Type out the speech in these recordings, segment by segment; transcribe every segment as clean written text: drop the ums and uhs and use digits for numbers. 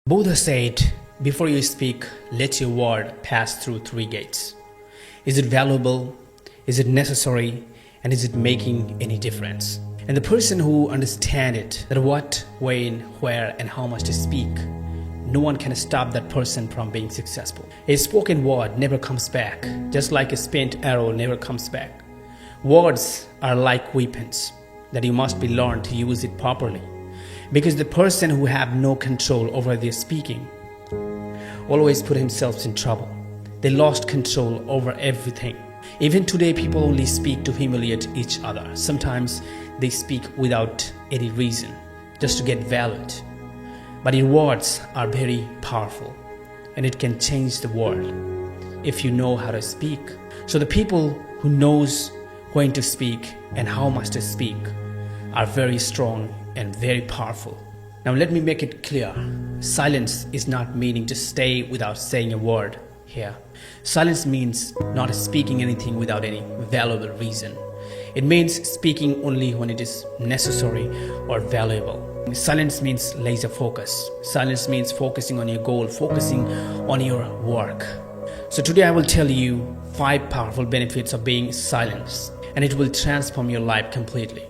Buddha said, before you speak, let your word pass through three gates. Is it valuable? Is it necessary? And is it making any difference? And the person who understands it, that what, when, where, and how much to speak, no one can stop that person from being successful. A spoken word never comes back, just like a spent arrow never comes back. Words are like weapons that you must be learned to use it properly. Because the person who have no control over their speaking always put himself in trouble. They lost control over everything. Even today, people only speak to humiliate each other. Sometimes they speak without any reason, just to get valued. But your words are very powerful, and it can change the world if you know how to speak. So the people who knows when to speak and how much to speak are very strong and very powerful. Now let me make it clear. Silence is not meaning to stay without saying a word here. Silence means not speaking anything without any valuable reason. It means speaking only when it is necessary or valuable. Silence means laser focus. Silence means focusing on your goal, focusing on your work. So today I will tell you 5 powerful benefits of being silent, and it will transform your life completely.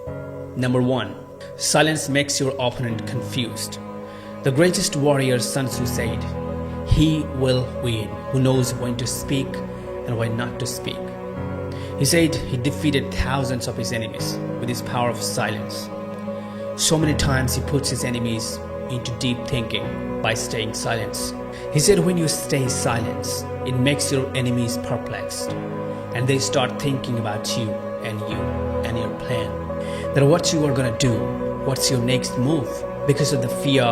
Number 1. Silence makes your opponent confused. The greatest warrior Sun Tzu said, "He will win who knows when to speak and when not to speak." He said he defeated thousands of his enemies with his power of silence. So many times he puts his enemies into deep thinking by staying silent. He said when you stay silent, it makes your enemies perplexed, and they start thinking about you and your plan. That what you are going to do, what's your next move, because of the fear,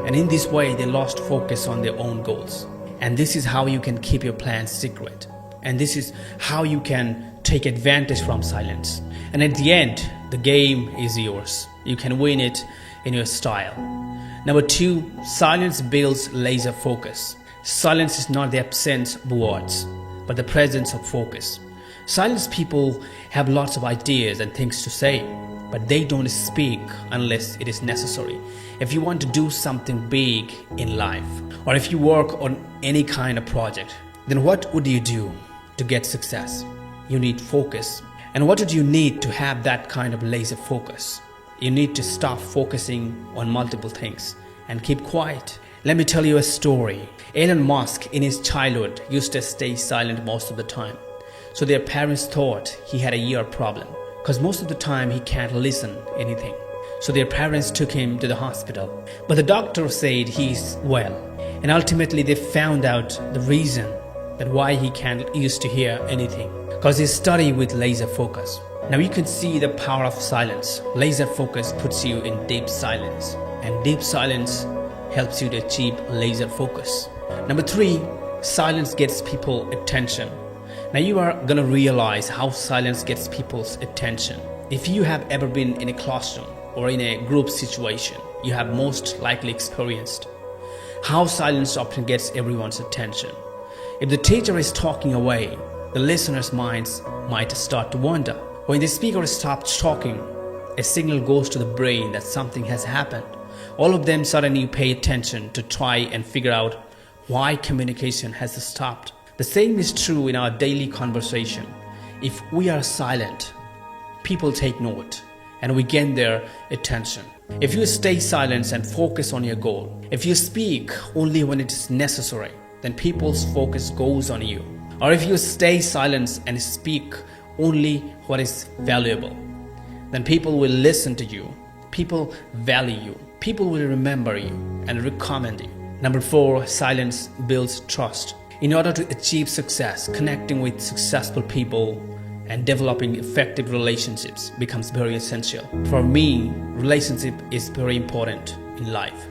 and in this way they lost focus on their own goals. And this is how you can keep your plans secret, and this is how you can take advantage from silence. And at the end, the game is yours. You can win it in your style. Number 2, silence builds laser focus. Silence is not the absence of words, but the presence of focus. Silence people have lots of ideas and things to say, but they don't speak unless it is necessary. If you want to do something big in life, or if you work on any kind of project, then what would you do to get success? You need focus. And what would you need to have that kind of laser focus? You need to stop focusing on multiple things and keep quiet. Let me tell you a story. Elon Musk in his childhood used to stay silent most of the time. So their parents thought he had a ear problem, because most of the time he can't listen anything. So their parents took him to the hospital. But the doctor said he's well. And ultimately they found out the reason that why he can't used to hear anything. Because he studied with laser focus. Now you can see the power of silence. Laser focus puts you in deep silence. And deep silence helps you to achieve laser focus. Number 3, silence gets people attention. Now you are gonna realize how silence gets people's attention. If you have ever been in a classroom or in a group situation, you have most likely experienced how silence often gets everyone's attention. If the teacher is talking away, the listener's minds might start to wander. When the speaker stops talking, a signal goes to the brain that something has happened. All of them suddenly pay attention to try and figure out why communication has stopped. The same is true in our daily conversation. If we are silent, people take note and we gain their attention. If you stay silent and focus on your goal, if you speak only when it is necessary, then people's focus goes on you. Or if you stay silent and speak only what is valuable, then people will listen to you, people value you, people will remember you and recommend you. Number 4, silence builds trust. In order to achieve success, connecting with successful people and developing effective relationships becomes very essential. For me, relationship is very important in life.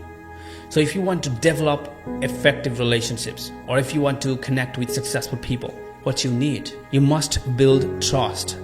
So if you want to develop effective relationships, or if you want to connect with successful people, what you need, you must build trust.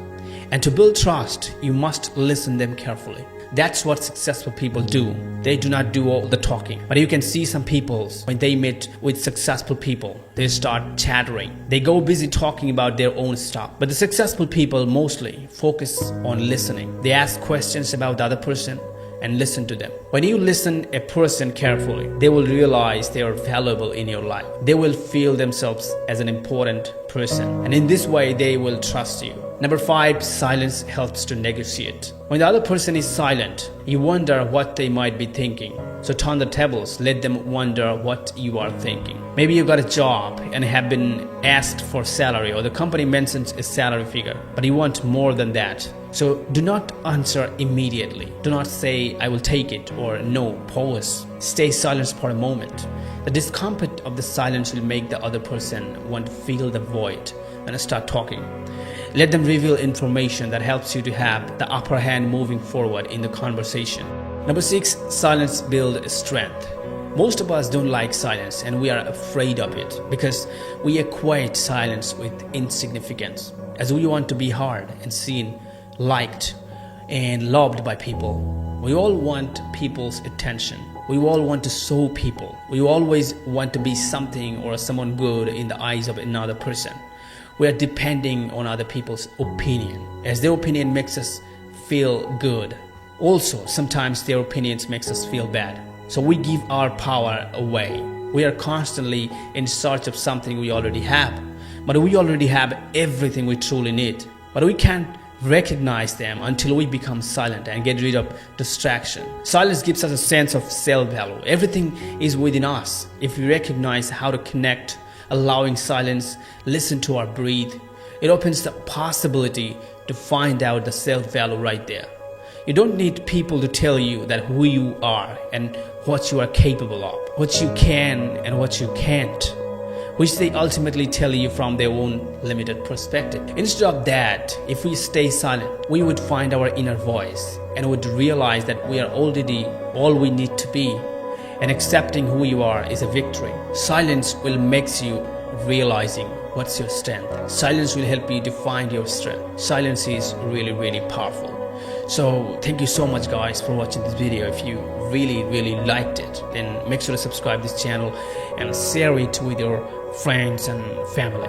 And to build trust, you must listen them carefully. That's what successful people do. They do not do all the talking. But you can see some people, when they meet with successful people, they start chattering. They go busy talking about their own stuff. But the successful people mostly focus on listening. They ask questions about the other person and listen to them. When you listen a person carefully, they will realize they are valuable in your life. They will feel themselves as an important person, and in this way they will trust you. Number 5, silence helps to negotiate. When the other person is silent, you wonder what they might be thinking. So turn the tables, let them wonder what you are thinking. Maybe you got a job and have been asked for salary, or the company mentions a salary figure, but you want more than that. So do not answer immediately. Do not say, I will take it, or no, pause. Stay silent for a moment. The discomfort of the silence will make the other person want to fill the void and start talking. Let them reveal information that helps you to have the upper hand moving forward in the conversation. Number 6, silence builds strength. Most of us don't like silence, and we are afraid of it because we equate silence with insignificance, as we want to be heard and seen, liked and loved by people. We all want people's attention. We all want to show people. We always want to be something or someone good in the eyes of another person. We are depending on other people's opinion, as their opinion makes us feel good. Also, sometimes their opinions makes us feel bad. So we give our power away. We are constantly in search of something we already have. But we already have everything we truly need. But we can't recognize them until we become silent and get rid of distraction. Silence gives us a sense of self-value. Everything is within us. If we recognize how to connect, allowing silence, listen to our breathe, it opens the possibility to find out the self-value right there. You don't need people to tell you that who you are and what you are capable of, what you can and what you can't, which they ultimately tell you from their own limited perspective. Instead of that, if we stay silent, we would find our inner voice and would realize that we are already all we need to be, and accepting who you are is a victory. Silence will make you realizing what's your strength. Silence will help you to find your strength. Silence is really, really powerful. So thank you so much guys for watching this video. If you really liked it, then make sure to subscribe this channel and share it with your friends and family.